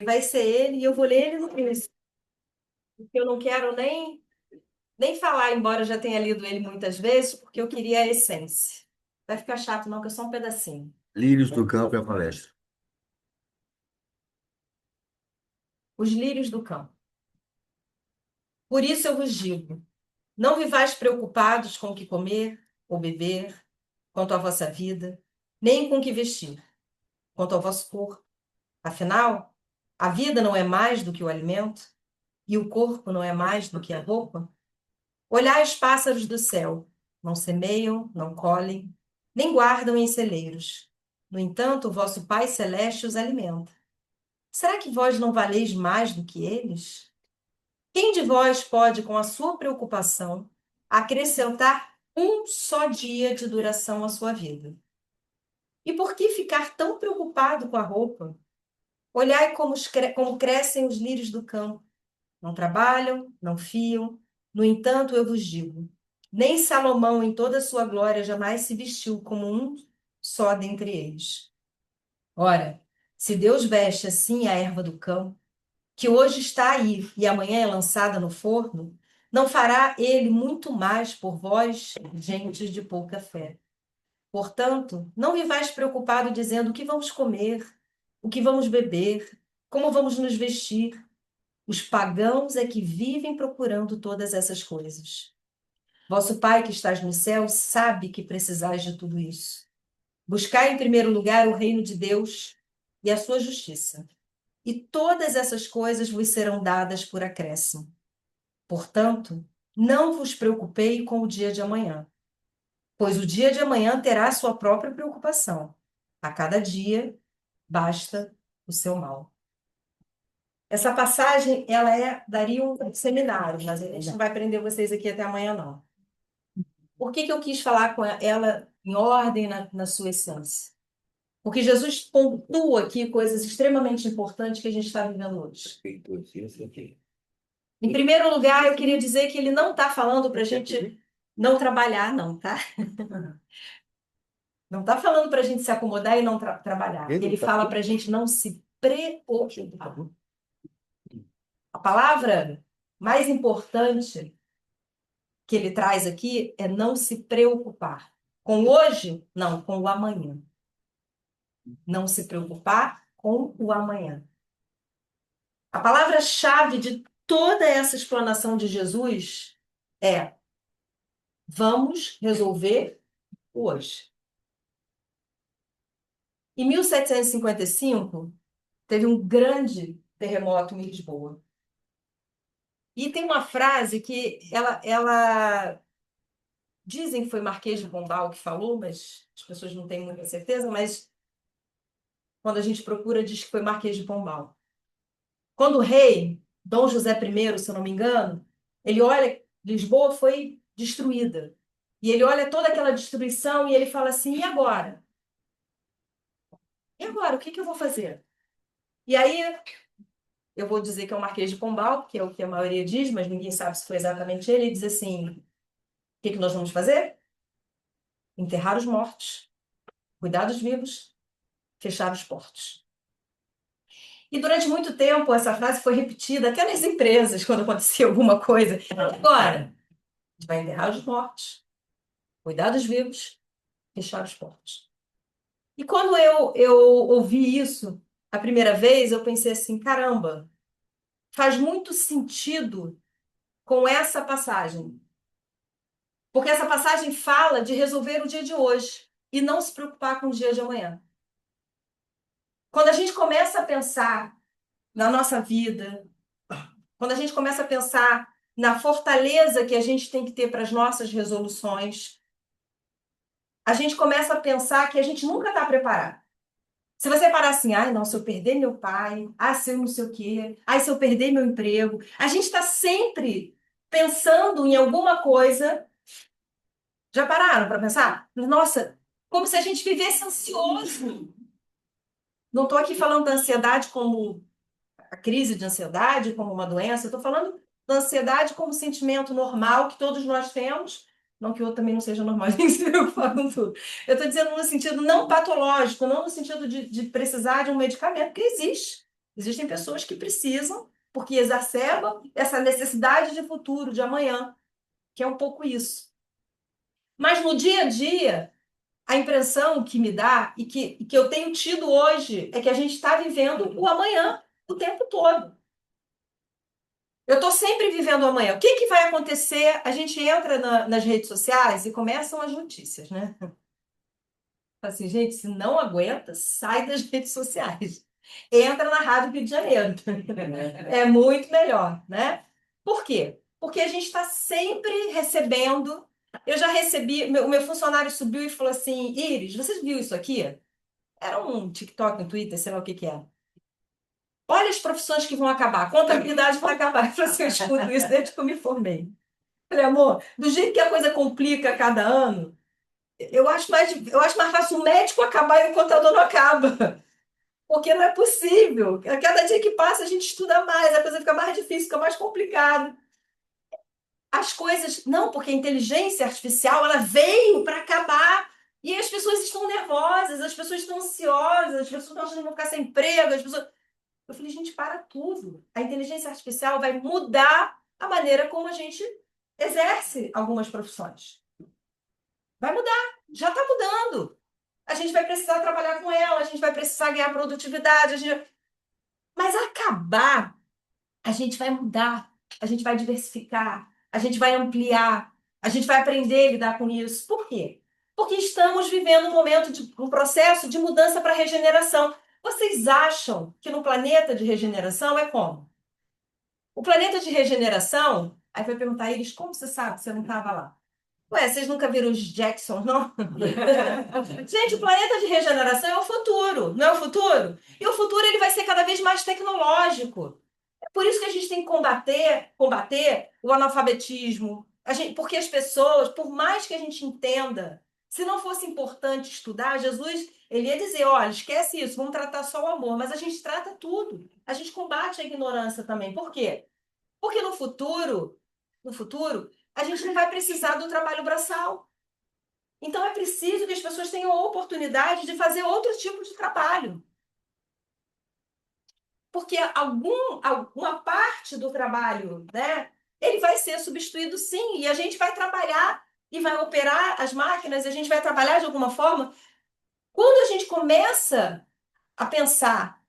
vai ser ele, e eu vou ler ele no início, porque eu não quero nem falar, embora eu já tenha lido ele muitas vezes, porque eu queria a essência. Vai ficar chato, não, que é só um pedacinho. Lírios do Campo é a palestra. Os lírios do campo. Por isso eu vos digo: não vivais preocupados com o que comer ou beber, quanto à vossa vida, nem com o que vestir, quanto ao vosso corpo. Afinal, a vida não é mais do que o alimento, e o corpo não é mais do que a roupa? Olhai os pássaros do céu, não semeiam, não colhem, nem guardam em celeiros. No entanto, o vosso Pai Celeste os alimenta. Será que vós não valeis mais do que eles? Quem de vós pode, com a sua preocupação, acrescentar um só dia de duração à sua vida? E por que ficar tão preocupado com a roupa? Olhai como crescem os lírios do campo. Não trabalham, não fiam. No entanto, eu vos digo: nem Salomão, em toda a sua glória, jamais se vestiu como um só dentre eles. Ora, se Deus veste assim a erva do campo, que hoje está aí e amanhã é lançada no forno, não fará ele muito mais por vós, gentes de pouca fé? Portanto, não vivais preocupado dizendo o que vamos comer, o que vamos beber, como vamos nos vestir. Os pagãos é que vivem procurando todas essas coisas. Vosso Pai que estás no céu sabe que precisais de tudo isso. Buscai em primeiro lugar o reino de Deus e a sua justiça, e todas essas coisas vos serão dadas por acréscimo. Portanto, não vos preocupei com o dia de amanhã, pois o dia de amanhã terá sua própria preocupação. A cada dia basta o seu mal. Essa passagem, daria um seminário, mas a gente não vai prender vocês aqui até amanhã, não. Por que eu quis falar com ela em ordem na sua essência? Porque Jesus pontua aqui coisas extremamente importantes que a gente está vivendo hoje. Em primeiro lugar, eu queria dizer que ele não está falando para a gente não trabalhar, não, tá? Não está falando para a gente se acomodar e não trabalhar. Ele fala para a gente não se preocupar. A palavra mais importante que ele traz aqui é não se preocupar. Com hoje, não, com o amanhã. Não se preocupar com o amanhã. A palavra-chave de toda essa explanação de Jesus é: vamos resolver hoje. Em 1755, teve um grande terremoto em Lisboa. E tem uma frase que ela dizem que foi Marquês de Pombal que falou, mas as pessoas não têm muita certeza, mas quando a gente procura, diz que foi Marquês de Pombal. Quando o rei, Dom José I, se eu não me engano, ele olha, Lisboa foi destruída. E ele olha toda aquela destruição e ele fala assim: e agora? E agora? O que eu vou fazer? E aí, eu vou dizer que é o Marquês de Pombal, que é o que a maioria diz, mas ninguém sabe se foi exatamente ele. Ele diz assim: o que nós vamos fazer? Enterrar os mortos, cuidar dos vivos, fechar os portos. E durante muito tempo essa frase foi repetida até nas empresas, quando acontecia alguma coisa. Agora, a gente vai enterrar os mortos, cuidar dos vivos, fechar os portos. E quando eu ouvi isso a primeira vez, eu pensei assim: caramba, faz muito sentido com essa passagem. Porque essa passagem fala de resolver o dia de hoje e não se preocupar com o dia de amanhã. Quando a gente começa a pensar na nossa vida, quando a gente começa a pensar na fortaleza que a gente tem que ter para as nossas resoluções, a gente começa a pensar que a gente nunca está preparado. Se você parar assim: ai, não, se eu perder meu pai, se eu não sei o quê, se eu perder meu emprego, a gente está sempre pensando em alguma coisa. Já pararam para pensar? Nossa, como se a gente vivesse ansioso. Não estou aqui falando da ansiedade como a crise de ansiedade, como uma doença. Estou falando da ansiedade como sentimento normal que todos nós temos. Não que o outro também não seja normal, nem se preocupar com tudo. Eu estou dizendo no sentido não patológico, não no sentido de precisar de um medicamento, que existe. Existem pessoas que precisam, porque exacerbam essa necessidade de futuro, de amanhã, que é um pouco isso. Mas no dia a dia, a impressão que me dá e que eu tenho tido hoje é que a gente está vivendo o amanhã o tempo todo. Eu estou sempre vivendo o amanhã. O que que vai acontecer? A gente entra nas redes sociais e começam as notícias, né? Fala assim, gente, se não aguenta, sai das redes sociais. Entra na Rádio Rio de Janeiro. É muito melhor, né? Por quê? Porque a gente está sempre recebendo. Eu já recebi, o meu funcionário subiu e falou assim: Iris, você viu isso aqui? Era um TikTok, um Twitter, sei lá o que que é. Olha as profissões que vão acabar, contabilidade vai acabar. Eu falei assim, eu escuto isso desde que eu me formei. Eu falei, amor, do jeito que a coisa complica a cada ano, eu acho mais fácil o médico acabar e o contador não acaba. Porque não é possível. A cada dia que passa, a gente estuda mais, a coisa fica mais difícil, fica mais complicada. As coisas. Não, porque a inteligência artificial ela veio para acabar. E as pessoas estão nervosas, as pessoas estão ansiosas, as pessoas estão achando que vão ficar sem emprego, as pessoas. Eu falei, gente, para tudo. A inteligência artificial vai mudar a maneira como a gente exerce algumas profissões. Vai mudar, já está mudando. A gente vai precisar trabalhar com ela, a gente vai precisar ganhar produtividade, mas acabar, a gente vai mudar, a gente vai diversificar, a gente vai ampliar, a gente vai aprender a lidar com isso. Por quê? Porque estamos vivendo um processo de mudança para regeneração. Vocês acham que no planeta de regeneração é como? O planeta de regeneração, aí vai perguntar a eles, como você sabe que você não estava lá? Ué, vocês nunca viram os Jackson, não? Gente, o planeta de regeneração é o futuro, não é o futuro? E o futuro ele vai ser cada vez mais tecnológico. É por isso que a gente tem que combater o analfabetismo. Porque as pessoas, por mais que a gente entenda, se não fosse importante estudar, Jesus, ele ia dizer, olha, esquece isso, vamos tratar só o amor, mas a gente trata tudo. A gente combate a ignorância também. Por quê? Porque no futuro, a gente não vai precisar do trabalho braçal. Então é preciso que as pessoas tenham a oportunidade de fazer outro tipo de trabalho. Porque alguma parte do trabalho, né, ele vai ser substituído sim, e a gente vai trabalhar e vai operar as máquinas, e a gente vai trabalhar de alguma forma. Quando a gente começa a pensar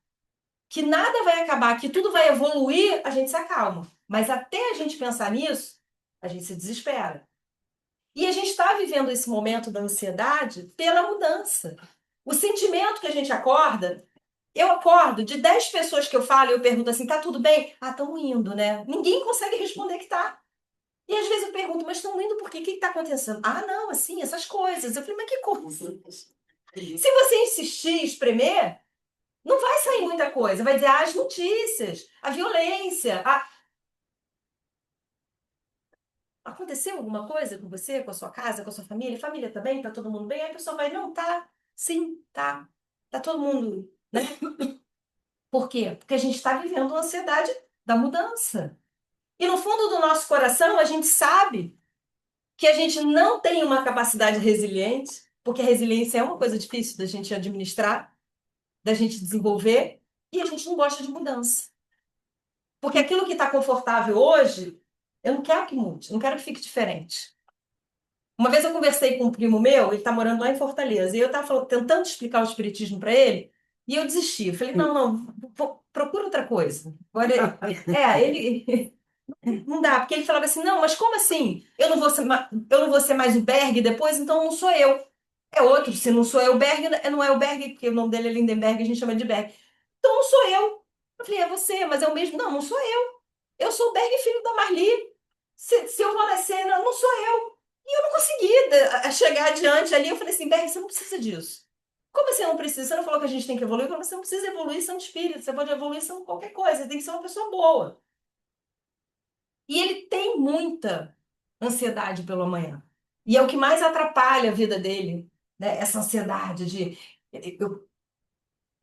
que nada vai acabar, que tudo vai evoluir, a gente se acalma. Mas até a gente pensar nisso, a gente se desespera. E a gente está vivendo esse momento da ansiedade pela mudança. O sentimento que a gente acorda, eu acordo, de 10 pessoas que eu falo, eu pergunto assim, tá tudo bem? Ah, estão indo, né? Ninguém consegue responder que tá. E às vezes eu pergunto, mas estão indo por quê? O que está acontecendo? Ah, não, assim, essas coisas. Eu falei, mas que coisas? Se você insistir, espremer, não vai sair muita coisa. Vai dizer, as notícias, a violência. Aconteceu alguma coisa com você, com a sua casa, com a sua família? Família também? Tá todo mundo bem? Aí a pessoa vai, não, tá. Sim, tá. Tá todo mundo, né? Por quê? Porque a gente está vivendo a ansiedade da mudança. E no fundo do nosso coração, a gente sabe que a gente não tem uma capacidade resiliente, porque a resiliência é uma coisa difícil da gente administrar, da gente desenvolver, e a gente não gosta de mudança. Porque aquilo que está confortável hoje, eu não quero que mude, não quero que fique diferente. Uma vez eu conversei com um primo meu, ele está morando lá em Fortaleza, e eu estava tentando explicar o espiritismo para ele, e eu desisti. Eu falei, não, não, procura outra coisa. Agora, ele não dá, porque ele falava assim, não, mas como assim? Eu não vou ser mais o Berg depois, então não sou eu. É outro, se não sou eu, o Berg, não é o Berg, porque o nome dele é Lindenberg, a gente chama de Berg. Então não sou eu. Eu falei, é você, mas é o mesmo. Não, não sou eu. Eu sou o Berg, filho da Marli. Se eu vou nascer, não, não sou eu. E eu não consegui chegar adiante ali. Eu falei assim, Berg, você não precisa disso. Como assim não precisa? Você não falou que a gente tem que evoluir? Como você não precisa evoluir sendo espírito? Você pode evoluir sendo qualquer coisa. Você tem que ser uma pessoa boa. E ele tem muita ansiedade pelo amanhã. E é o que mais atrapalha a vida dele, né? Essa ansiedade de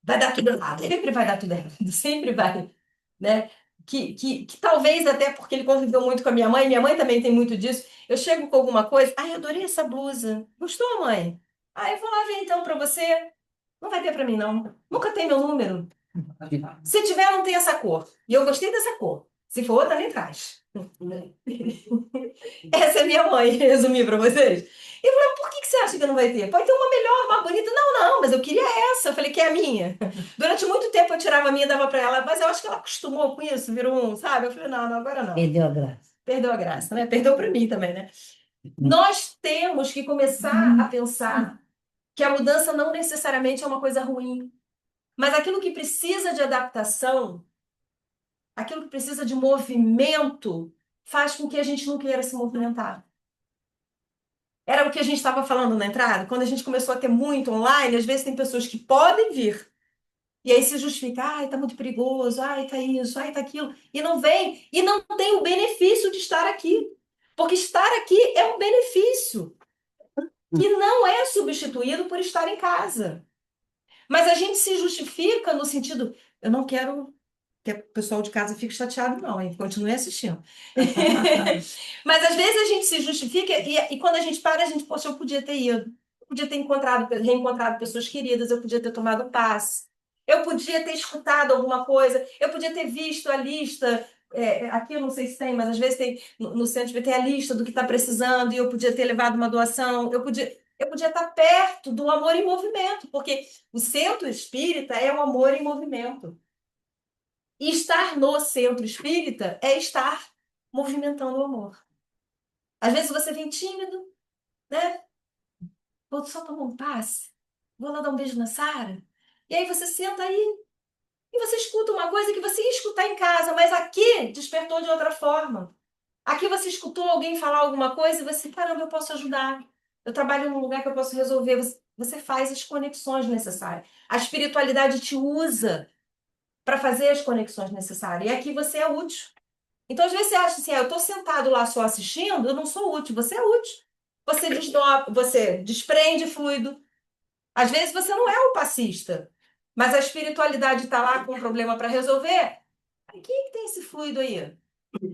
vai dar tudo errado, sempre vai dar tudo errado, sempre vai, né? Que talvez até porque ele conviveu muito com a minha mãe também tem muito disso. Eu chego com alguma coisa, ai, adorei essa blusa. Gostou, mãe? Ah, eu vou lá ver então para você. Não vai ter para mim, não. Nunca tem meu número. Se tiver, não tem essa cor. E eu gostei dessa cor. Se for outra, nem traz. Essa é minha mãe, resumir para vocês. E eu falei, por que você acha que não vai ter? Pode ter uma melhor, mais bonita. Não, não, mas eu queria essa. Eu falei, que é a minha. Durante muito tempo eu tirava a minha e dava para ela, mas eu acho que ela acostumou com isso, virou um, sabe? Eu falei, não, não, agora não. Perdeu a graça. Perdeu a graça, né? Perdeu para mim também, né? Nós temos que começar a pensar que a mudança não necessariamente é uma coisa ruim, mas aquilo que precisa de adaptação, aquilo que precisa de movimento, faz com que a gente não queira se movimentar. Era o que a gente estava falando na entrada, quando a gente começou a ter muito online, às vezes tem pessoas que podem vir, e aí se justifica, ai, tá muito perigoso, ai, tá isso, ai, tá aquilo, e não vem, e não tem o benefício de estar aqui. Porque estar aqui é um benefício que não é substituído por estar em casa. Mas a gente se justifica no sentido, eu não quero que o pessoal de casa fique chateado, não, hein? Continue assistindo. Mas às vezes a gente se justifica e quando a gente para, a gente, poxa, eu podia ter ido. Eu podia ter reencontrado pessoas queridas, eu podia ter tomado um passe. Eu podia ter escutado alguma coisa, eu podia ter visto a lista. Aqui eu não sei se tem, mas às vezes tem no centro tem a lista do que está precisando e eu podia ter levado uma doação. Eu podia estar perto do amor em movimento, porque o centro espírita é o amor em movimento. E estar no centro espírita é estar movimentando o amor. Às vezes você vem tímido, né? Vou só tomar um passe, vou lá dar um beijo na Sara. E aí você senta aí e você escuta uma coisa que você ia escutar em casa, mas aqui despertou de outra forma. Aqui você escutou alguém falar alguma coisa e você, caramba, eu posso ajudar. Eu trabalho num lugar que eu posso resolver. Você faz as conexões necessárias. A espiritualidade te usa para fazer as conexões necessárias. E aqui você é útil. Então, às vezes você acha assim, eu estou sentado lá só assistindo, eu não sou útil. Você é útil. Você desdobra, você desprende fluido. Às vezes você não é o passista, mas a espiritualidade está lá com um problema para resolver. Quem é que tem esse fluido aí?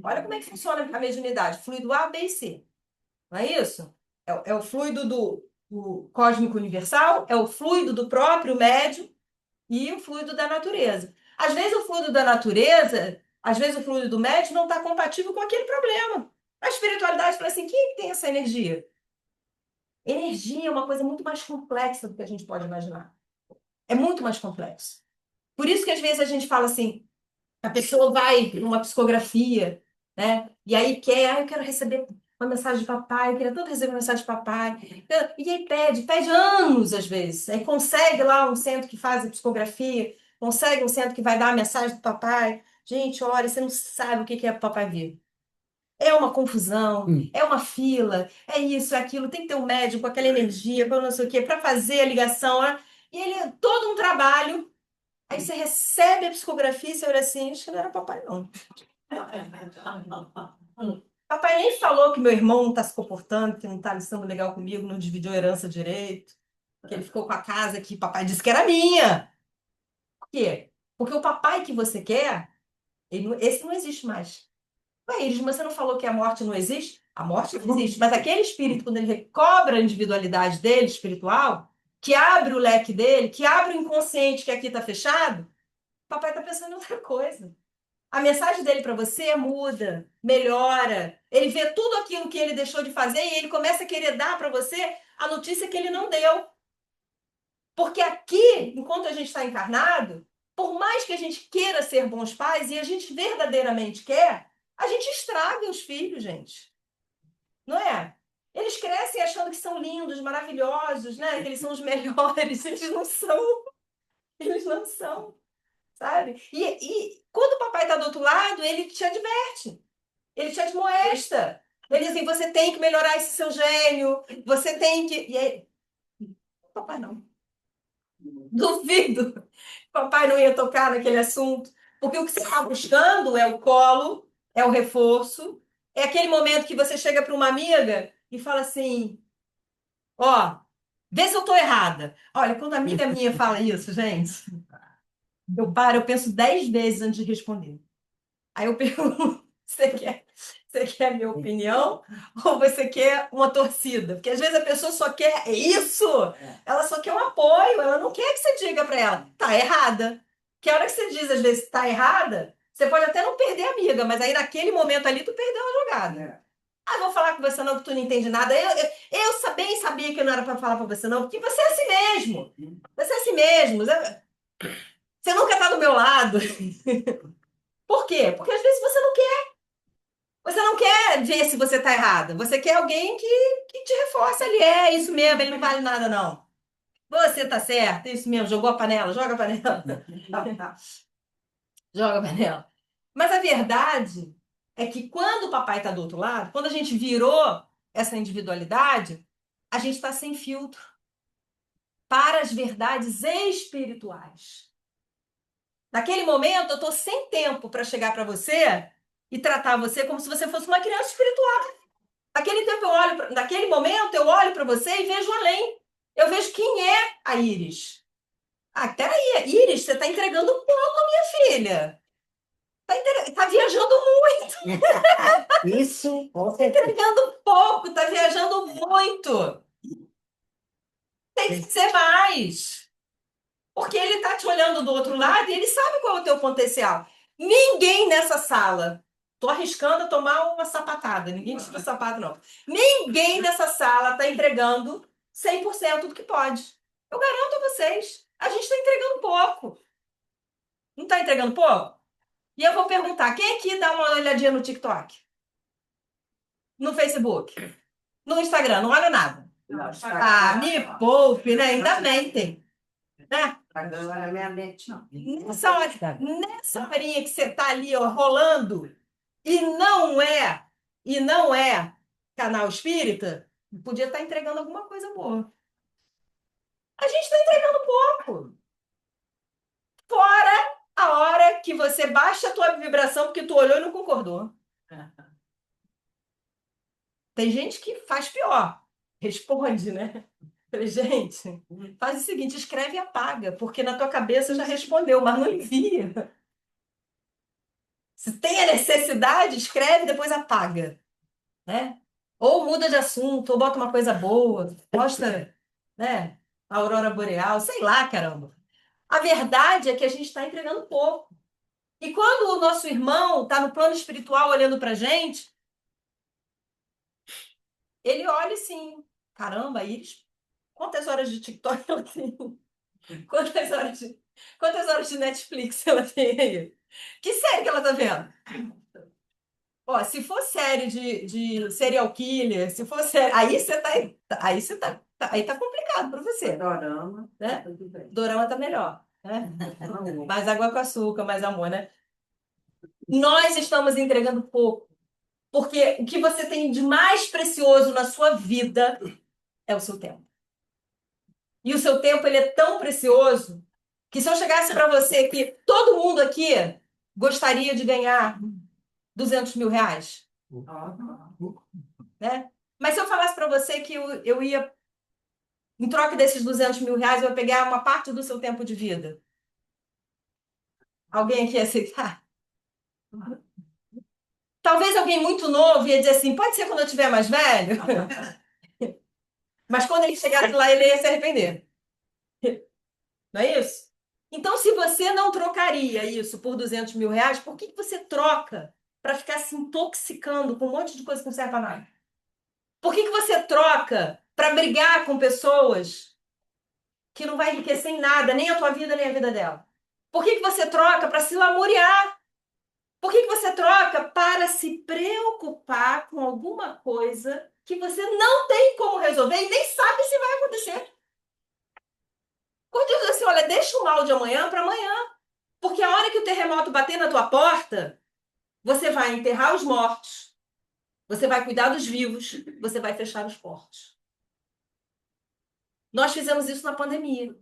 Olha como é que funciona a mediunidade. Fluido A, B e C. Não é isso? É o fluido do cósmico universal, é o fluido do próprio médium e o fluido da natureza. Às vezes o fluido da natureza, às vezes o fluido do médium não está compatível com aquele problema. A espiritualidade fala assim, quem tem essa energia? Energia é uma coisa muito mais complexa do que a gente pode imaginar. É muito mais complexo. Por isso que às vezes a gente fala assim, a pessoa vai numa psicografia, né? E aí quer, eu quero receber uma mensagem de papai, eu queria tanto receber uma mensagem de papai. E aí pede anos às vezes. Aí consegue lá um centro que faz a psicografia, consegue um centro que vai dar a mensagem do papai. Gente, olha, você não sabe o que é papai ver. É uma confusão, é uma fila, é isso, é aquilo, tem que ter um médico, aquela energia, para não sei o quê, para fazer a ligação. Né? E ele é todo um trabalho. Aí você recebe a psicografia e você olha assim, acho que não era papai, não. Papai nem falou que meu irmão não está se comportando, que não está sendo legal comigo, não dividiu a herança direito, que ele ficou com a casa que papai disse que era minha. Por quê? Porque o papai que você quer, esse não existe mais. Ué, Iris, mas você não falou que a morte não existe? A morte não existe, mas aquele espírito, quando ele recobra a individualidade dele, espiritual, que abre o leque dele, que abre o inconsciente que aqui está fechado, papai está pensando em outra coisa. A mensagem dele para você muda, melhora. Ele vê tudo aquilo que ele deixou de fazer e ele começa a querer dar para você a notícia que ele não deu. Porque aqui, enquanto a gente está encarnado, por mais que a gente queira ser bons pais e a gente verdadeiramente quer, a gente estraga os filhos, gente. Não é? Eles crescem achando que são lindos, maravilhosos, né? Que eles são os melhores. Eles não são. Eles não são. Sabe? E quando o papai está do outro lado, ele te adverte, ele te admoesta. Ele diz assim, você tem que melhorar esse seu gênio, você tem que... E aí, papai não. Duvido. Papai não ia tocar naquele assunto, porque o que você está buscando é o colo, é o reforço, é aquele momento que você chega para uma amiga e fala assim, ó, vê se eu estou errada. Olha, quando a amiga minha fala isso, gente, eu penso 10 vezes antes de responder. Aí eu pergunto, você quer a minha opinião ou você quer uma torcida? Porque às vezes a pessoa só quer isso, ela só quer um apoio, ela não quer que você diga para ela, tá errada. Que a hora que você diz, às vezes, está errada, você pode até não perder a amiga, mas aí naquele momento ali tu perdeu a jogada. Ah, vou falar com você não, que tu não entende nada. Eu bem sabia que não era para falar para você não, porque você é assim mesmo. Você é assim mesmo. Você nunca tá do meu lado. Por quê? Porque às vezes você não quer. Você não quer ver se você tá errada. Você quer alguém que te reforce ali. É isso mesmo, ele não vale nada, não. Você tá certo, é isso mesmo. Jogou a panela, joga a panela. Joga a panela. Mas a verdade é que quando o papai está do outro lado, quando a gente virou essa individualidade, a gente está sem filtro para as verdades espirituais. Naquele momento, eu estou sem tempo para chegar para você e tratar você como se você fosse uma criança espiritual. Naquele momento, eu olho para você e vejo além. Eu vejo quem é a Íris. Ah, peraí, Íris, você está entregando um pouco, minha filha. Tá viajando muito. Isso, com Tá certeza. entregando pouco, tá viajando muito. Tem que ser mais. Porque ele tá te olhando do outro lado e ele sabe qual é o teu potencial. Ninguém nessa sala, tô arriscando a tomar uma sapatada, ninguém tira sapato, não. Ninguém nessa sala tá entregando 100% do que pode. Eu garanto a vocês, a gente tá entregando pouco. Não tá entregando pouco? E eu vou perguntar, quem aqui dá uma olhadinha no TikTok? No Facebook? No Instagram? Não olha nada. Ah, me poupe, né? Ainda bem tem. Né? Nessa horinha que você tá ali, ó, rolando, e não é canal espírita, podia estar entregando alguma coisa boa. A gente está entregando pouco. Fora a hora que você baixa a tua vibração porque tu olhou e não concordou. Tem gente que faz pior. Responde, né? Falei, gente, faz o seguinte, escreve e apaga, porque na tua cabeça já respondeu, mas não envia. Se tem a necessidade, escreve e depois apaga, né? Ou muda de assunto, ou bota uma coisa boa, mostra, né? A aurora boreal, sei lá, caramba. A verdade é que a gente está entregando pouco. E quando o nosso irmão está no plano espiritual olhando para a gente, ele olha assim, caramba, Iris, quantas horas de TikTok ela tem? Quantas horas de Netflix ela tem aí? Que série que ela tá vendo? Ó, se for série de serial killer, se for série, aí tá complicado para você, Dorama, né? tudo bem. Dorama tá melhor, né? Mais água com açúcar, mais amor, né? Nós estamos entregando pouco, porque o que você tem de mais precioso na sua vida é o seu tempo. E o seu tempo, ele é tão precioso que se eu chegasse para você que todo mundo aqui gostaria de ganhar 200 mil reais, né? Mas se eu falasse para você que eu ia, em troca desses 200 mil reais, eu ia pegar uma parte do seu tempo de vida, alguém aqui ia aceitar? Talvez alguém muito novo ia dizer assim, pode ser quando eu estiver mais velho? Mas quando ele chegasse lá, ele ia se arrepender. Não é isso? Então, se você não trocaria isso por 200 mil reais, por que você troca para ficar se intoxicando com um monte de coisa que não serve para nada? Por que você troca para brigar com pessoas que não vai enriquecer em nada, nem a tua vida, nem a vida dela? Por que você troca para se lamuriar? Por que você troca para se preocupar com alguma coisa que você não tem como resolver e nem sabe se vai acontecer? Quando Deus diz assim, olha, deixa o mal de amanhã para amanhã. Porque a hora que o terremoto bater na tua porta, você vai enterrar os mortos, você vai cuidar dos vivos, você vai fechar os portos. Nós fizemos isso na pandemia.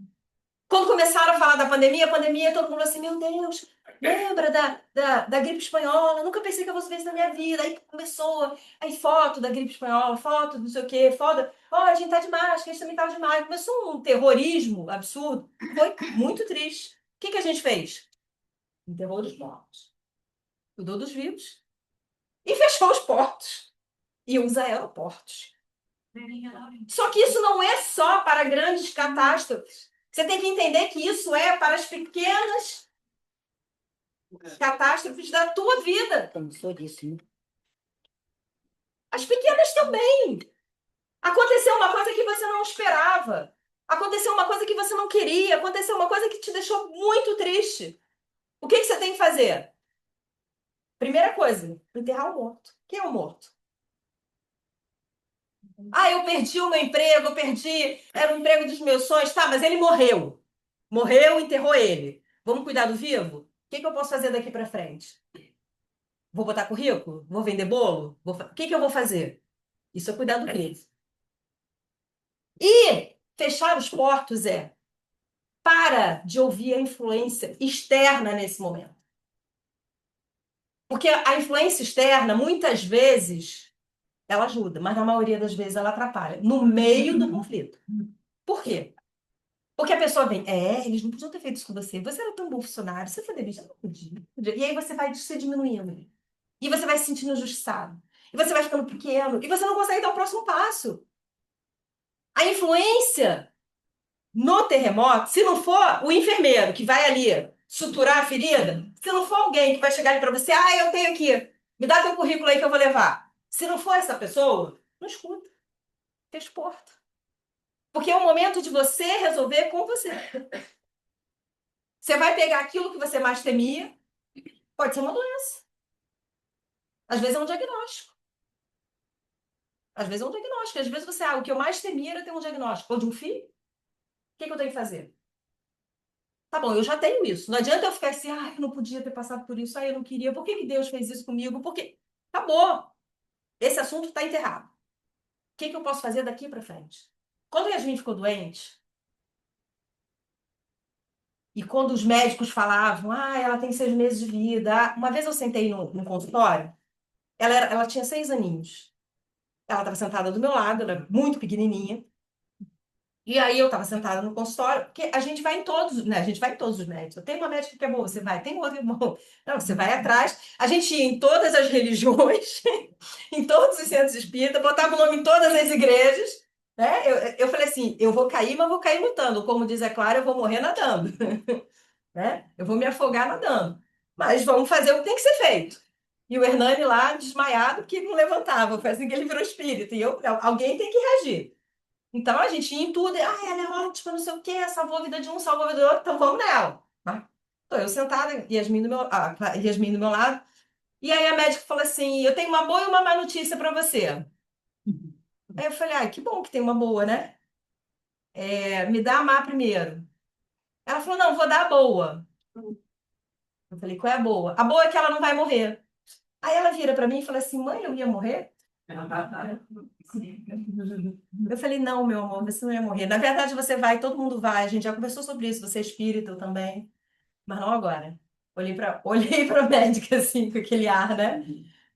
Quando começaram a falar da pandemia, todo mundo falou assim, meu Deus, lembra da gripe espanhola? Nunca pensei que eu fosse ver isso na minha vida. Aí começou, aí foto da gripe espanhola, foto do não sei o quê, foto, a gente tá de máscara, a gente também tá de máscara. Começou um terrorismo absurdo. Foi muito triste. O que a gente fez? Enterrou os mortos. Cuidou dos vivos. E fechou os portos. E os aeroportos. Só que isso não é só para grandes catástrofes. Você tem que entender que isso é para as pequenas catástrofes da tua vida. Cansou disso, né? As pequenas também. Aconteceu uma coisa que você não esperava. Aconteceu uma coisa que você não queria. Aconteceu uma coisa que te deixou muito triste. O que você tem que fazer? Primeira coisa, enterrar o morto. Quem é o morto? Ah, eu perdi o meu emprego, eu perdi. Era o emprego dos meus sonhos. Tá, mas ele morreu. Morreu, enterrou ele. Vamos cuidar do vivo? O que eu posso fazer daqui para frente? Vou botar currículo? Vou vender bolo? O que eu vou fazer? Isso é cuidar do vivo. E fechar os portos para de ouvir a influência externa nesse momento. Porque a influência externa, muitas vezes, ela ajuda, mas na maioria das vezes ela atrapalha, no meio do conflito. Por quê? Porque a pessoa vem, eles não podiam ter feito isso com você, você era tão bom funcionário, você foi demitido, não podia. E aí você vai se diminuindo. E você vai se sentindo injustiçado. E você vai ficando pequeno. E você não consegue dar o próximo passo. A influência no terremoto, se não for o enfermeiro que vai ali suturar a ferida, se não for alguém que vai chegar ali para você, eu tenho aqui, me dá teu currículo aí que eu vou levar. Se não for essa pessoa, não escuta, fecha porta. Porque é o momento de você resolver com você. Você vai pegar aquilo que você mais temia, pode ser uma doença. Às vezes é um diagnóstico. Às vezes é um diagnóstico. Às vezes você, o que eu mais temia era ter um diagnóstico. Ou de um filho, o que eu tenho que fazer? Tá bom, eu já tenho isso. Não adianta eu ficar assim, eu não podia ter passado por isso, eu não queria. Por que Deus fez isso comigo? Porque acabou. Esse assunto está enterrado. O que eu posso fazer daqui para frente? Quando Yasmin ficou doente, e quando os médicos falavam, ela tem 6 meses de vida. Uma vez eu sentei no consultório, ela tinha 6 aninhos. Ela estava sentada do meu lado, ela era muito pequenininha. E aí eu estava sentada no consultório, porque a gente vai em todos, né? A gente vai em todos os médicos. Tem uma médica que é boa, você vai. Tem outra que é boa. Não, você vai atrás. A gente ia em todas as religiões, em todos os centros espíritas, botava o nome em todas as igrejas. Né? Eu falei assim, eu vou cair, mas vou cair lutando. Como diz a Clara, eu vou morrer nadando. Né? Eu vou me afogar nadando. Mas vamos fazer o que tem que ser feito. E o Hernani lá, desmaiado, que não levantava. Foi assim que ele virou espírito. E alguém tem que reagir. Então a gente ia em tudo, ela é ótima, não sei o quê, salvou a vida de um, salvou a vida do outro, então vamos nela. Tá? Tô eu sentada, Yasmin do meu lado, e aí a médica falou assim: eu tenho uma boa e uma má notícia para você. Aí eu falei: que bom que tem uma boa, né? Me dá a má primeiro. Ela falou: não, vou dar a boa. Eu falei: qual é a boa? A boa é que ela não vai morrer. Aí ela vira para mim e fala assim: mãe, eu ia morrer? Eu falei, não, meu amor, você não ia morrer. Na verdade, você vai, todo mundo vai. A gente já conversou sobre isso, você é espírita, eu também. Mas não agora. Olhei pra médica, assim, com aquele ar, né?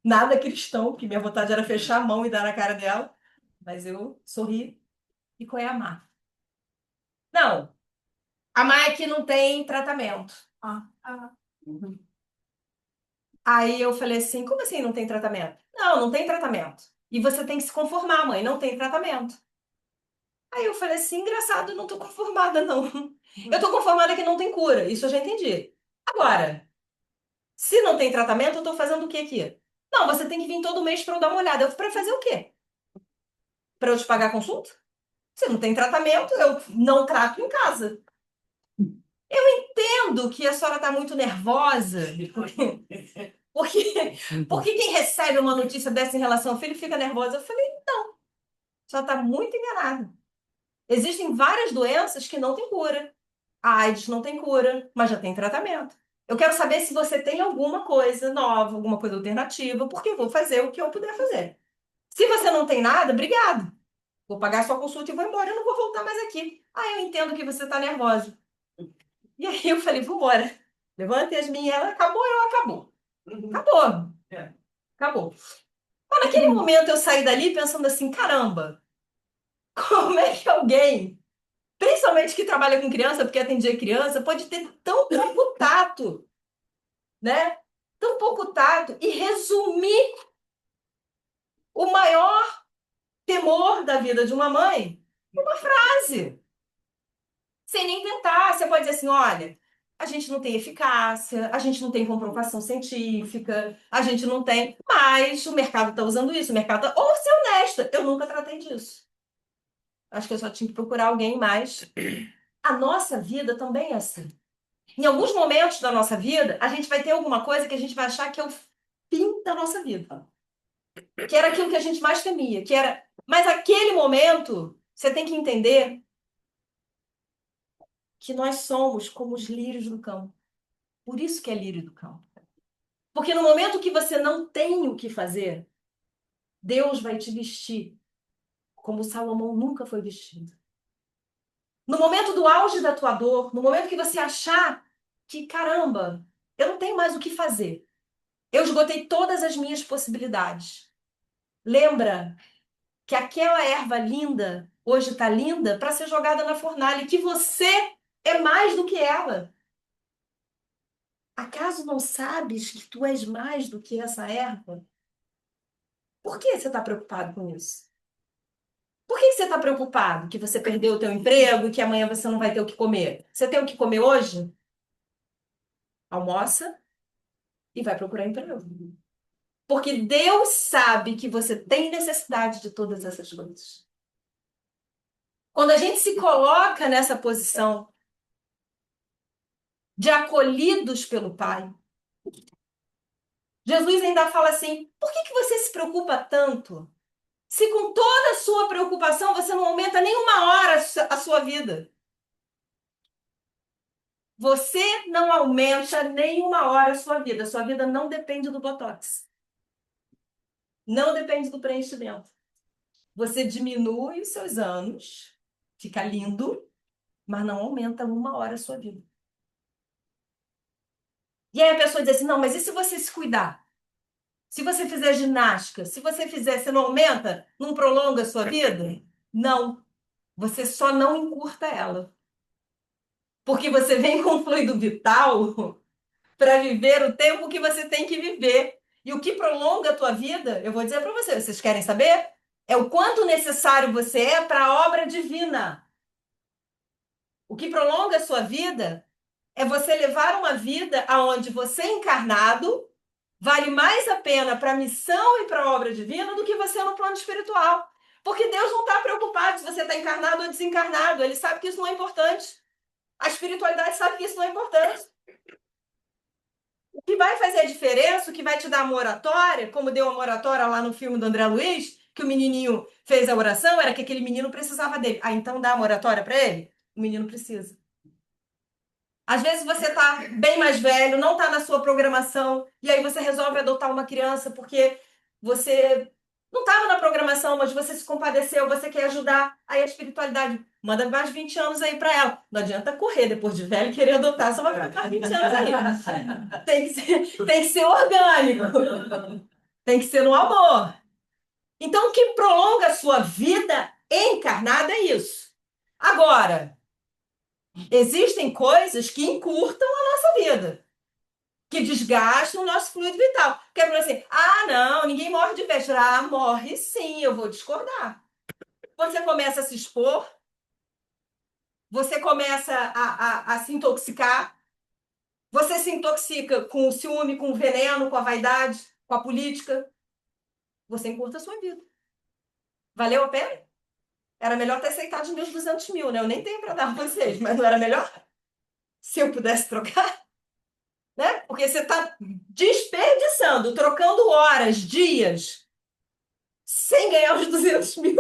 Nada cristão, porque minha vontade era fechar a mão e dar na cara dela. Mas eu sorri. E qual é a má? Não, a má é que não tem tratamento. Uhum. Aí eu falei assim, como assim não tem tratamento? Não, não tem tratamento. E você tem que se conformar, mãe, não tem tratamento. Aí eu falei assim, engraçado, não tô conformada, não. Eu tô conformada que não tem cura, isso eu já entendi. Agora, se não tem tratamento, eu tô fazendo o que aqui? Não, você tem que vir todo mês para eu dar uma olhada. Eu, para fazer o quê? Para eu te pagar a consulta? Se não tem tratamento, eu não trato em casa. Entendo que a senhora está muito nervosa, porque quem recebe uma notícia dessa em relação ao filho fica nervosa. Eu falei, não, a senhora está muito enganada. Existem várias doenças que não têm cura. A AIDS não tem cura, mas já tem tratamento. Eu quero saber se você tem alguma coisa nova, alguma coisa alternativa, porque eu vou fazer o que eu puder fazer. Se você não tem nada, obrigado. Vou pagar a sua consulta e vou embora. Eu não vou voltar mais aqui. Eu entendo que você está nervosa. E aí eu falei, vambora. Levanta as minhas. Ela acabou, acabou. Acabou. Acabou. Mas naquele momento eu saí dali pensando assim, caramba, como é que alguém, principalmente que trabalha com criança, porque atendia criança, pode ter tão pouco tato, né? Tão pouco tato e resumir o maior temor da vida de uma mãe numa frase. Sem nem tentar. Você pode dizer assim, olha, a gente não tem eficácia, a gente não tem comprovação científica, a gente não tem. Mas o mercado está usando isso, o mercado está. Ou ser honesta, eu nunca tratei disso. Acho que eu só tinha que procurar alguém mais. A nossa vida também é assim. Em alguns momentos da nossa vida, a gente vai ter alguma coisa que a gente vai achar que é o fim da nossa vida. Que era aquilo que a gente mais temia, que era. Mas aquele momento, você tem que entender que nós somos como os lírios do campo. Por isso que é lírio do campo. Porque no momento que você não tem o que fazer, Deus vai te vestir como Salomão nunca foi vestido. No momento do auge da tua dor, no momento que você achar que, caramba, eu não tenho mais o que fazer. Eu esgotei todas as minhas possibilidades. Lembra que aquela erva linda hoje está linda para ser jogada na fornalha e que você é mais do que ela. Acaso não sabes que tu és mais do que essa erva? Por que você está preocupado com isso? Por que você está preocupado que você perdeu o teu emprego e que amanhã você não vai ter o que comer? Você tem o que comer hoje? Almoça e vai procurar emprego. Porque Deus sabe que você tem necessidade de todas essas coisas. Quando a gente se coloca nessa posição de acolhidos pelo Pai, Jesus ainda fala assim: por que você se preocupa tanto? Se com toda a sua preocupação você não aumenta nem uma hora a sua vida. Você não aumenta nem uma hora a sua vida. A sua vida não depende do Botox. Não depende do preenchimento. Você diminui os seus anos, fica lindo, mas não aumenta uma hora a sua vida. E aí a pessoa diz assim: não, mas e se você se cuidar? Se você fizer ginástica, se você fizer, você não aumenta? Não prolonga a sua vida? Não. Você só não encurta ela. Porque você vem com fluido vital para viver o tempo que você tem que viver. E o que prolonga a tua vida, eu vou dizer para vocês, vocês querem saber? É o quanto necessário você é para a obra divina. O que prolonga a sua vida é você levar uma vida aonde você encarnado vale mais a pena para a missão e para a obra divina do que você no plano espiritual. Porque Deus não está preocupado se você está encarnado ou desencarnado. Ele sabe que isso não é importante. A espiritualidade sabe que isso não é importante. O que vai fazer a diferença, o que vai te dar a moratória, como deu a moratória lá no filme do André Luiz, que o menininho fez a oração, era que aquele menino precisava dele. Ah, então dá a moratória para ele? O menino precisa. Às vezes você está bem mais velho, não está na sua programação, e aí você resolve adotar uma criança porque você não estava na programação, mas você se compadeceu, você quer ajudar. Aí a espiritualidade manda mais 20 anos aí para ela. Não adianta correr depois de velho e querer adotar, só vai ficar 20 anos aí. Tem que ser orgânico. Tem que ser no amor. Então, o que prolonga a sua vida encarnada é isso. Agora, existem coisas que encurtam a nossa vida, que desgastam o nosso fluido vital. Porque é assim, ah, não, ninguém morre de véspera. Ah, morre sim, eu vou discordar. Você começa a se expor, você começa a se intoxicar, você se intoxica com o ciúme, com o veneno, com a vaidade, com a política, você encurta a sua vida. Valeu a pena? Era melhor ter aceitado os meus 200 mil, né? Eu nem tenho para dar para vocês, mas não era melhor? Se eu pudesse trocar? Né? Porque você está desperdiçando, trocando horas, dias, sem ganhar os 200 mil.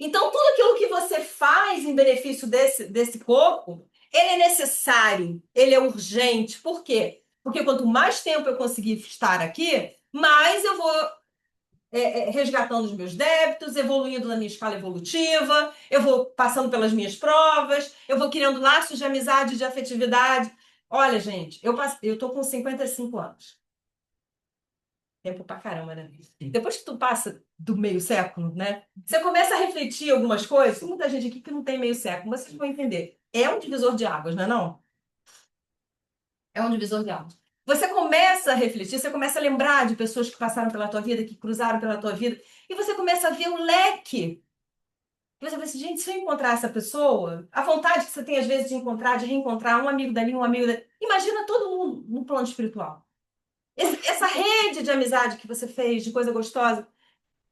Então, tudo aquilo que você faz em benefício desse corpo, ele é necessário, ele é urgente. Por quê? Porque quanto mais tempo eu conseguir estar aqui, mais eu vou resgatando os meus débitos, evoluindo na minha escala evolutiva, eu vou passando pelas minhas provas, eu vou criando laços de amizade, de afetividade. Olha, gente, eu tô com 55 anos. Tempo pra caramba, né? Depois que tu passa do meio século, né? Você começa a refletir algumas coisas. Tem muita gente aqui que não tem meio século, mas vocês vão entender. É um divisor de águas, não é não? É um divisor de águas. Você começa a refletir, você começa a lembrar de pessoas que passaram pela tua vida, que cruzaram pela tua vida, e você começa a ver o leque Que você fala assim, gente, se eu encontrar essa pessoa, a vontade que você tem às vezes de encontrar, de reencontrar um amigo dali, um amigo dali. Imagina todo mundo no plano espiritual. Essa rede de amizade que você fez, de coisa gostosa,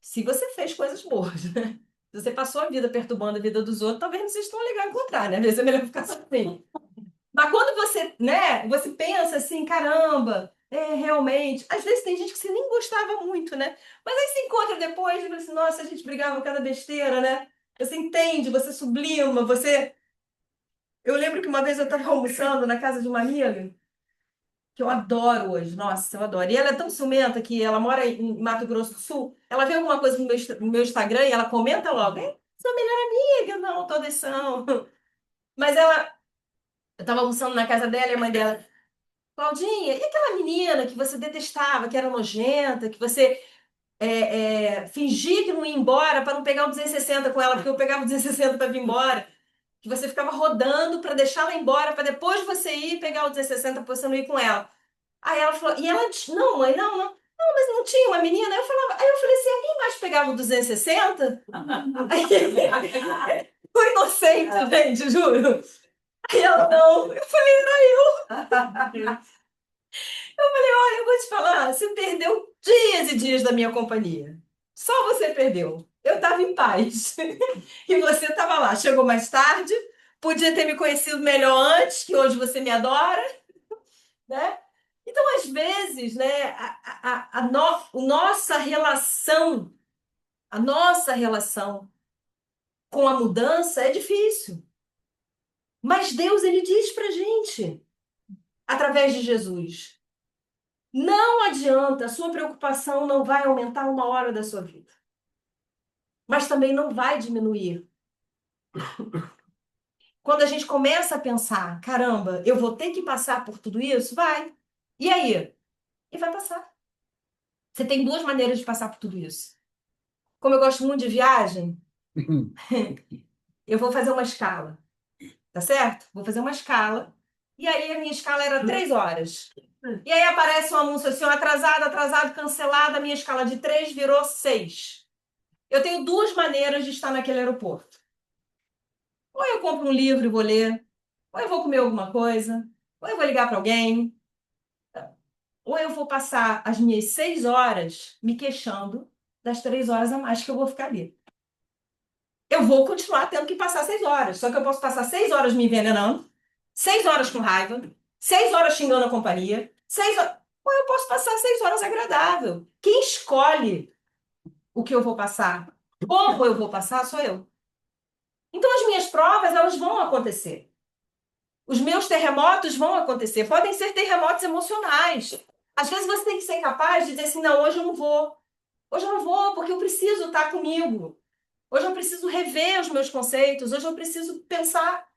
se você fez coisas boas, né? Se você passou a vida perturbando a vida dos outros, talvez não seja tão legal encontrar, né? Às vezes é melhor ficar sozinho. Mas quando você, né, você pensa assim, caramba, realmente. Às vezes tem gente que você nem gostava muito, né? Mas aí se encontra depois e fala assim, nossa, a gente brigava por cada besteira, né? Você entende, você sublima, você. Eu lembro que uma vez eu estava almoçando na casa de uma amiga, que eu adoro hoje, nossa, eu adoro. E ela é tão ciumenta que ela mora em Mato Grosso do Sul, ela vê alguma coisa no meu Instagram e ela comenta logo, sua melhor amiga, não, todas são. Mas ela, eu estava almoçando na casa dela e a mãe dela. Claudinha, e aquela menina que você detestava, que era nojenta, que você fingia que não ia embora para não pegar o 260 com ela, porque eu pegava o 260 para vir embora, que você ficava rodando para deixá-la embora, para depois você ir pegar o 260 para você não ir com ela. Aí ela falou, e ela, não, mãe, não, não, não, mas não tinha uma menina? Aí eu falei assim, alguém mais pegava o 260? Aí, foi inocente, gente, juro. Aí ela, não, eu falei, era eu. Olha, eu vou te falar, você perdeu dias e dias da minha companhia. Só você perdeu. Eu estava em paz. E você estava lá. Chegou mais tarde, podia ter me conhecido melhor antes, que hoje você me adora, né? Então, às vezes, né, a nossa relação com a mudança é difícil. Mas Deus, ele diz pra gente, através de Jesus. Não adianta, a sua preocupação não vai aumentar uma hora da sua vida, mas também não vai diminuir. Quando a gente começa a pensar, caramba, eu vou ter que passar por tudo isso? Vai. E aí? E vai passar. Você tem duas maneiras de passar por tudo isso. Como eu gosto muito de viagem, eu vou fazer uma escala, tá certo? Vou fazer uma escala. E aí a minha escala era 3 horas. E aí aparece um anúncio assim, ó, atrasado, atrasado, cancelado, a minha escala de 3 virou 6. Eu tenho duas maneiras de estar naquele aeroporto. Ou eu compro um livro e vou ler, ou eu vou comer alguma coisa, ou eu vou ligar para alguém, ou eu vou passar as minhas 6 horas me queixando das 3 horas a mais que eu vou ficar ali. Eu vou continuar tendo que passar 6 horas, só que eu posso passar 6 horas me envenenando, 6 horas com raiva, 6 horas xingando a companhia, 6 horas. Ou eu posso passar 6 horas agradável. Quem escolhe o que eu vou passar, como eu vou passar, sou eu. Então as minhas provas, elas vão acontecer. Os meus terremotos vão acontecer. Podem ser terremotos emocionais. Às vezes você tem que ser capaz de dizer assim: não, hoje eu não vou. Hoje eu não vou porque eu preciso estar comigo. Hoje eu preciso rever os meus conceitos. Hoje eu preciso pensar.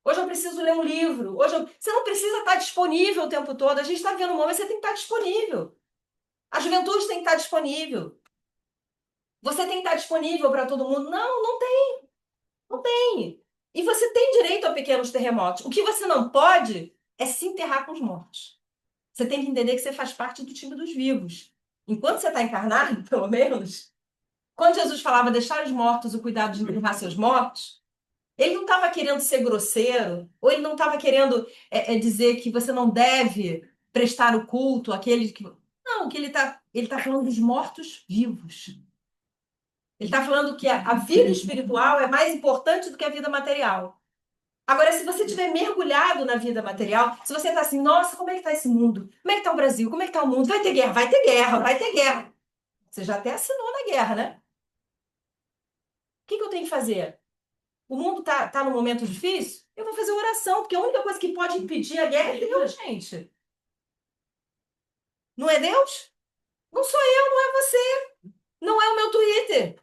Hoje eu preciso ler um livro. Você não precisa estar disponível o tempo todo. A gente está vivendo um momento, você tem que estar disponível. A juventude tem que estar disponível. Você tem que estar disponível para todo mundo. Não, não tem. Não tem. E você tem direito a pequenos terremotos. O que você não pode é se enterrar com os mortos. Você tem que entender que você faz parte do time dos vivos. Enquanto você está encarnado, pelo menos, quando Jesus falava deixar os mortos o cuidado de enterrar seus mortos, ele não estava querendo ser grosseiro, ou ele não estava querendo dizer que você não deve prestar o culto àquele que. Não, que ele tá falando dos mortos vivos. Ele está falando que a vida espiritual é mais importante do que a vida material. Agora, se você estiver mergulhado na vida material, se você está assim, nossa, como é que está esse mundo? Como é que está o Brasil? Como é que está o mundo? Vai ter guerra, vai ter guerra, vai ter guerra. Você já até assinou na guerra, né? O que eu tenho que fazer? O mundo tá num momento difícil? Eu vou fazer oração, porque a única coisa que pode impedir a guerra é Deus, gente. Não é Deus? Não sou eu, não é você. Não é o meu Twitter.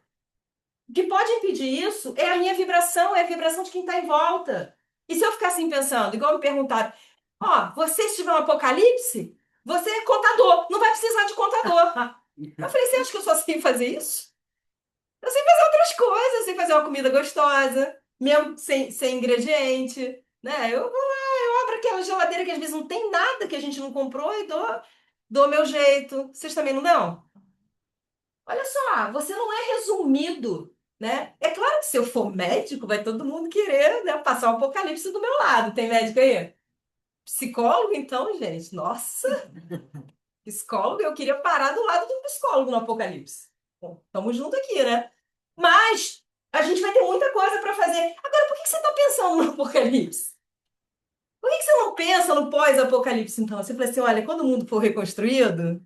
O que pode impedir isso é a minha vibração, é a vibração de quem está em volta. E se eu ficar assim pensando, igual me perguntaram, ó, você se tiver um apocalipse, você é contador, não vai precisar de contador. Eu falei, você acha que eu só sei fazer isso? Eu sei fazer outras coisas, eu sei fazer uma comida gostosa, mesmo sem ingrediente, né? Eu vou lá, eu abro aquela geladeira que às vezes não tem nada que a gente não comprou e dou meu jeito. Vocês também não dão? Olha só, você não é resumido né? É claro que se eu for médico, vai todo mundo querer, né, passar o apocalipse do meu lado. Tem médico aí? Psicólogo, então, gente, nossa, psicólogo, eu queria parar do lado do psicólogo no apocalipse. Bom, tamo junto aqui, né? Mas a gente vai ter muita coisa para fazer. Agora, por que você está pensando no apocalipse? Por que você não pensa no pós-apocalipse, então? Você fala assim, olha, quando o mundo for reconstruído,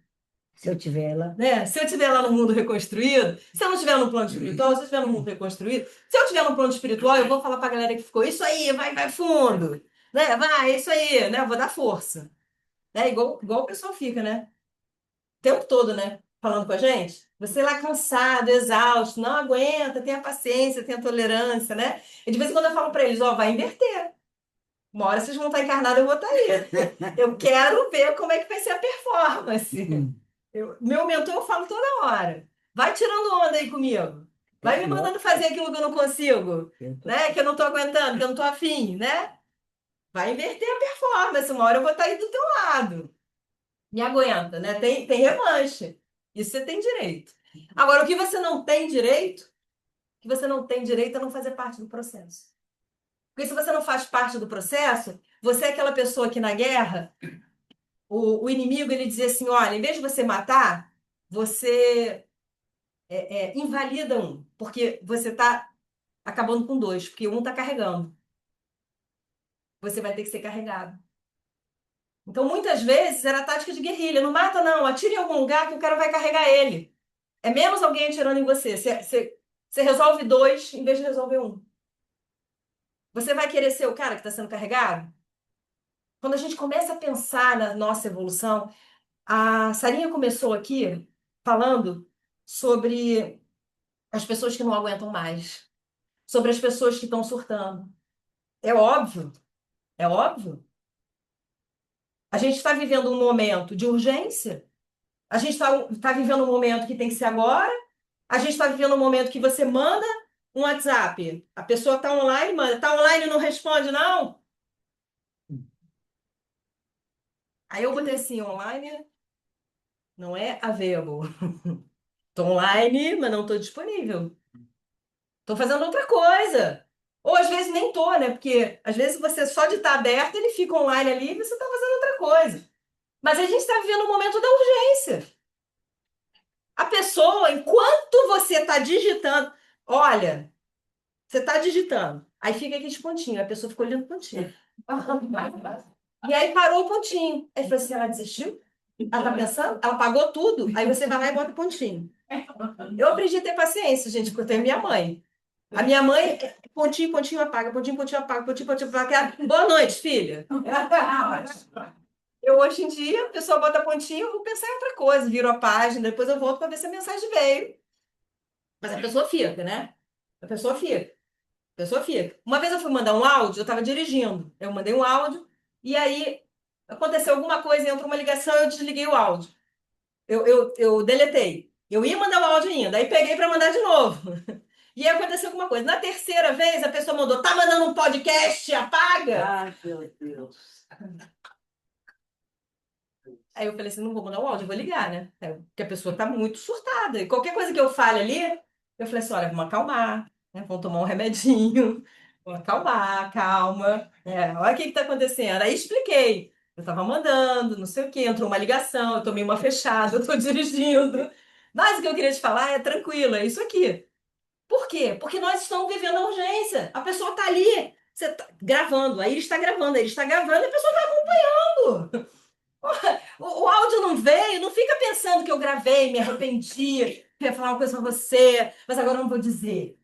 Se eu tiver ela. né? Se eu estiver lá no mundo reconstruído, se eu não estiver no plano espiritual, se eu estiver no mundo reconstruído, se eu estiver no plano espiritual, eu vou falar para a galera que ficou, isso aí, vai fundo, né? Vai, isso aí, né? Eu vou dar força. Né? Igual o pessoal fica, né? O tempo todo, né? Falando com a gente. Você lá cansado, exausto, não aguenta, tenha paciência, tenha tolerância, né? E de vez em quando eu falo para eles, ó, vai inverter. Uma hora vocês vão estar encarnados, eu vou estar aí. Eu quero ver como é que vai ser a performance. Meu mentor eu falo toda hora. Vai tirando onda aí comigo. Vai me mandando fazer aquilo que eu não consigo, né? Que eu não tô aguentando, que eu não tô afim, né? Vai inverter a performance. Uma hora eu vou estar aí do teu lado. Me aguenta, né? Tem revanche. Isso você tem direito. Agora, o que você não tem direito, o que você não tem direito é não fazer parte do processo. Porque se você não faz parte do processo, você é aquela pessoa que na guerra, o inimigo ele dizia assim, olha, em vez de você matar, você invalida um, porque você está acabando com dois, porque um está carregando. Você vai ter que ser carregado. Então, muitas vezes, era tática de guerrilha. Não mata, não. Atira em algum lugar que o cara vai carregar ele. É menos alguém atirando em você. Você resolve dois em vez de resolver um. Você vai querer ser o cara que está sendo carregado? Quando a gente começa a pensar na nossa evolução, a Sarinha começou aqui falando sobre as pessoas que não aguentam mais, sobre as pessoas que estão surtando. É óbvio, é óbvio. A gente está vivendo um momento de urgência, a gente está vivendo um momento que tem que ser agora, a gente está vivendo um momento que você manda um WhatsApp, a pessoa está online, manda, está online e não responde, não? Aí eu botei assim, online não é available. Estou online, mas não estou disponível. Estou fazendo outra coisa. Ou às vezes nem tô, né? Porque às vezes você só de estar aberto, ele fica online ali e você está fazendo outra coisa. Mas a gente está vivendo um momento da urgência. A pessoa, enquanto você está digitando, olha, você está digitando, aí fica aquele pontinho, a pessoa ficou olhando o pontinho. E aí parou o pontinho. Aí falou assim: ela desistiu? Ela tá pensando? Ela pagou tudo? Aí você vai lá e bota o pontinho. Eu aprendi a ter paciência, gente, porque eu tenho minha mãe. A minha mãe, pontinho, pontinho, apaga, pontinho, pontinho, apaga, pontinho, pontinho, apaga. Boa noite, filha. Eu, hoje em dia, a pessoa bota pontinho, eu vou pensar em outra coisa, viro a página, depois eu volto para ver se a mensagem veio. Mas a pessoa fica, né? A pessoa fica. A pessoa fica. Uma vez eu fui mandar um áudio, eu estava dirigindo. Eu mandei um áudio, e aí aconteceu alguma coisa, entrou uma ligação, eu desliguei o áudio. Eu deletei. Eu ia mandar o áudio ainda, aí peguei para mandar de novo. E aí aconteceu alguma coisa. Na terceira vez, a pessoa mandou: tá mandando um podcast, apaga. Ai, meu Deus. Aí eu falei assim: não vou mandar o áudio, eu vou ligar, né? Porque a pessoa tá muito surtada. E qualquer coisa que eu fale ali, eu falei assim: olha, vamos acalmar, né? Vamos tomar um remedinho, vamos acalmar, calma. Olha o que que tá acontecendo. Aí expliquei. Eu tava mandando, não sei o quê, entrou uma ligação, eu tomei uma fechada, eu tô dirigindo. Mas o que eu queria te falar é tranquilo, é isso aqui. Por quê? Porque nós estamos vivendo a urgência. A pessoa está ali, você tá gravando, aí ele está gravando, ele está gravando e a pessoa está acompanhando. O áudio não veio, não fica pensando que eu gravei, me arrependi, ia falar uma coisa para você, mas agora eu não vou dizer.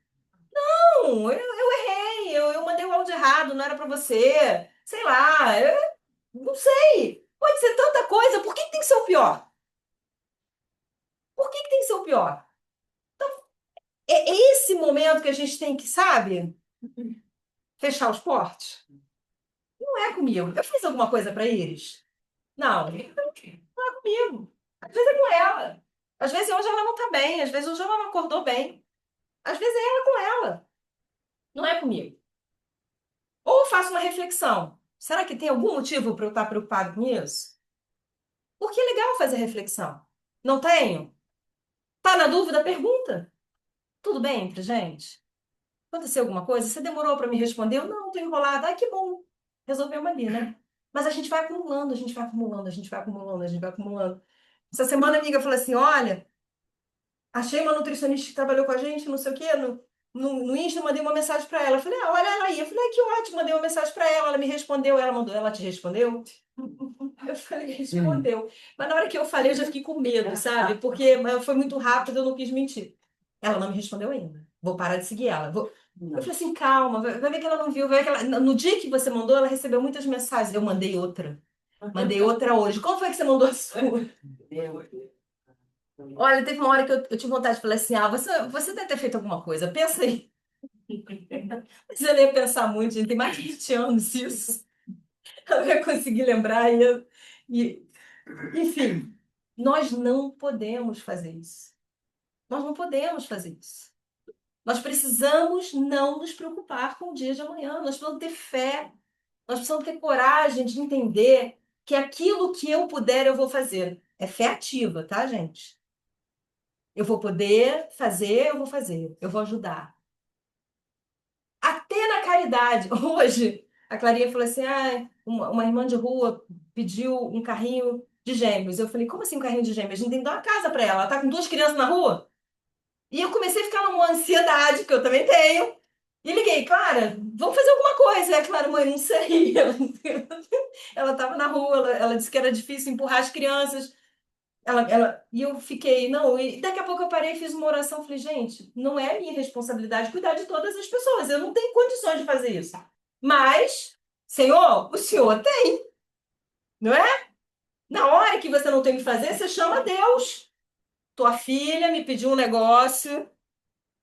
Não, eu errei, eu mandei o áudio errado, não era para você. Sei lá, eu não sei. Pode ser tanta coisa, por que que tem que ser o pior? Por que que tem que ser o pior? É esse momento que a gente tem que, sabe, fechar os portos. Não é comigo. Eu fiz alguma coisa para eles? Não, não é comigo. Às vezes é com ela. Às vezes hoje ela não tá bem, às vezes hoje ela não acordou bem. Às vezes é ela com ela. Não é comigo. Ou eu faço uma reflexão. Será que tem algum motivo para eu estar preocupado com isso? Porque é legal fazer reflexão. Não tenho? Tá na dúvida? Pergunta. Tudo bem entre gente? Aconteceu alguma coisa? Você demorou para me responder? Eu não, tô enrolada. Ai, que bom. Resolveu ali, né? Mas a gente vai acumulando, a gente vai acumulando, a gente vai acumulando, a gente vai acumulando. Essa semana a amiga falou assim: olha, achei uma nutricionista que trabalhou com a gente, não sei o quê, no Insta, mandei uma mensagem para ela. Eu falei, olha ela aí. Eu falei, que ótimo, mandei uma mensagem para ela, ela me respondeu, ela mandou, ela te respondeu? Eu falei, respondeu. Mas na hora que eu falei, eu já fiquei com medo, sabe? Porque foi muito rápido, eu não quis mentir. Ela não me respondeu ainda. Vou parar de seguir ela. Eu falei assim, calma, vai ver que ela não viu, vai ver que ela... No dia que você mandou, ela recebeu muitas mensagens. Eu mandei outra. Mandei outra hoje. Qual foi que você mandou a sua? Olha, teve uma hora que eu tive vontade de falar assim, você deve ter feito alguma coisa, pensa aí. Mas eu não ia pensar muito, gente, tem mais de 20 anos isso. Eu não ia conseguir lembrar. E, enfim, nós não podemos fazer isso. Nós não podemos fazer isso. Nós precisamos não nos preocupar com o dia de amanhã. Nós precisamos ter fé. Nós precisamos ter coragem de entender que aquilo que eu puder, eu vou fazer. É fé ativa, tá, gente? Eu vou poder fazer, eu vou fazer. Eu vou ajudar. Até na caridade. Hoje, a Clarinha falou assim: uma irmã de rua pediu um carrinho de gêmeos. Eu falei: como assim um carrinho de gêmeos? A gente tem que dar uma casa para ela. Ela tá com duas crianças na rua. E eu comecei a ficar numa ansiedade, que eu também tenho. E liguei, Clara, vamos fazer alguma coisa. E a Clara, mãe, não sei. Ela estava na rua, ela disse que era difícil empurrar as crianças. E eu fiquei, não, e daqui a pouco eu parei e fiz uma oração. Falei, gente, não é minha responsabilidade cuidar de todas as pessoas. Eu não tenho condições de fazer isso. Mas, Senhor, o Senhor tem, não é? Na hora que você não tem o que fazer, você chama Deus. Tua filha me pediu um negócio,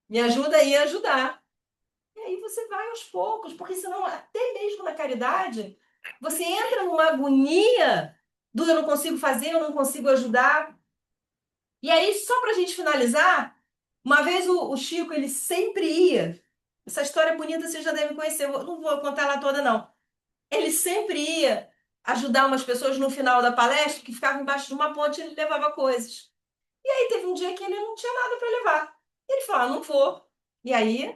me ajuda aí a ajudar. E aí você vai aos poucos, porque senão, até mesmo na caridade, você entra numa agonia do eu não consigo fazer, eu não consigo ajudar. E aí, só para a gente finalizar, uma vez o Chico, ele sempre ia. Essa história bonita vocês já devem conhecer, eu não vou contar ela toda, não. Ele sempre ia ajudar umas pessoas no final da palestra que ficavam embaixo de uma ponte e ele levava coisas. E aí teve um dia que ele não tinha nada para levar. Ele falou: não vou. E aí,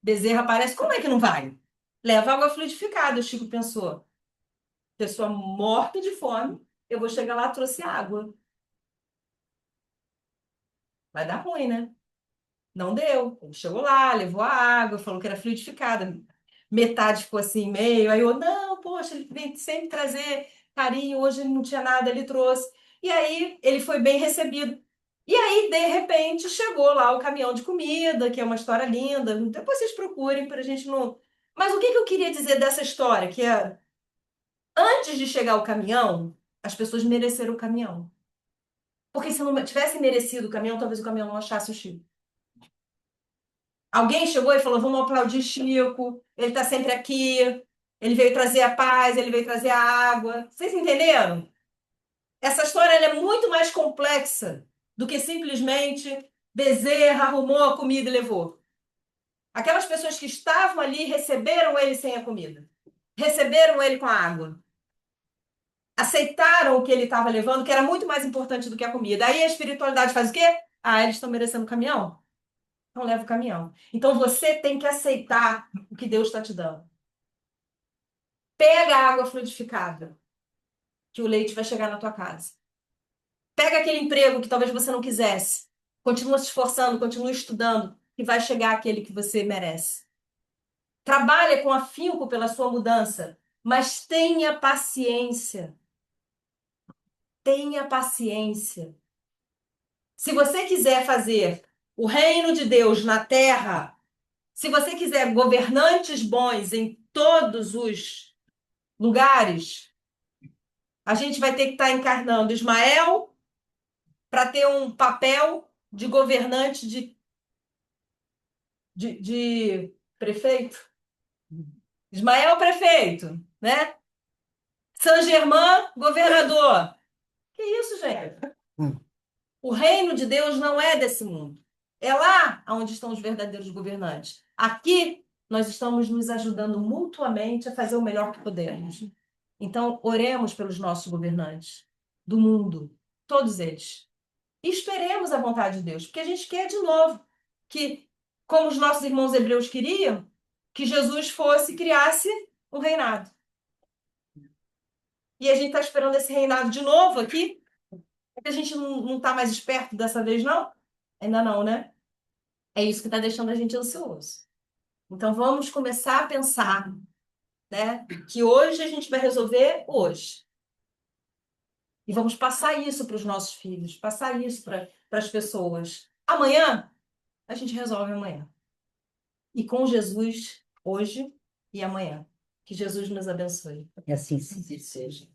Bezerra aparece: como é que não vai? Leva água fluidificada, o Chico pensou. Pessoa morta de fome, eu vou chegar lá, trouxe água. Vai dar ruim, né? Não deu. Ele chegou lá, levou a água, falou que era fluidificada. Metade ficou assim, meio. Aí eu, não, poxa, ele vem sempre trazer carinho. Hoje ele não tinha nada, ele trouxe. E aí ele foi bem recebido. E aí, de repente, chegou lá o caminhão de comida, que é uma história linda. Depois vocês procurem para a gente não. Mas o que que eu queria dizer dessa história? Que é, antes de chegar o caminhão, as pessoas mereceram o caminhão. Porque se não tivesse merecido o caminhão, talvez o caminhão não achasse o Chico. Alguém chegou e falou: vamos aplaudir Chico, ele está sempre aqui, ele veio trazer a paz, ele veio trazer a água. Vocês entenderam? Essa história ela é muito mais complexa do que simplesmente Bezerra arrumou a comida e levou. Aquelas pessoas que estavam ali receberam ele sem a comida, receberam ele com a água, aceitaram o que ele estava levando, que era muito mais importante do que a comida. Aí a espiritualidade faz o quê? Eles estão merecendo o caminhão? Então leva o caminhão. Então você tem que aceitar o que Deus está te dando. Pega a água fluidificada, que o leite vai chegar na tua casa. Pega aquele emprego que talvez você não quisesse. Continua se esforçando, continua estudando, que vai chegar aquele que você merece. Trabalha com afinco pela sua mudança, mas tenha paciência. Tenha paciência. Se você quiser fazer o reino de Deus na terra, se você quiser governantes bons em todos os lugares, a gente vai ter que estar encarnando Ismael para ter um papel de governante de prefeito. Ismael, prefeito, né? Saint-Germain, governador. Que isso, gente? O reino de Deus não é desse mundo. É lá onde estão os verdadeiros governantes. Aqui, nós estamos nos ajudando mutuamente a fazer o melhor que podemos. Então, oremos pelos nossos governantes do mundo, todos eles. E esperemos a vontade de Deus, porque a gente quer de novo que como os nossos irmãos hebreus queriam, que Jesus criasse um reinado. E a gente está esperando esse reinado de novo aqui. A gente não está mais esperto dessa vez, não? Ainda não, né? É isso que está deixando a gente ansioso. Então vamos começar a pensar, né? Que hoje a gente vai resolver hoje. E vamos passar isso para os nossos filhos, passar isso para as pessoas. Amanhã, a gente resolve amanhã. E com Jesus, hoje e amanhã. Que Jesus nos abençoe. E assim Assim seja.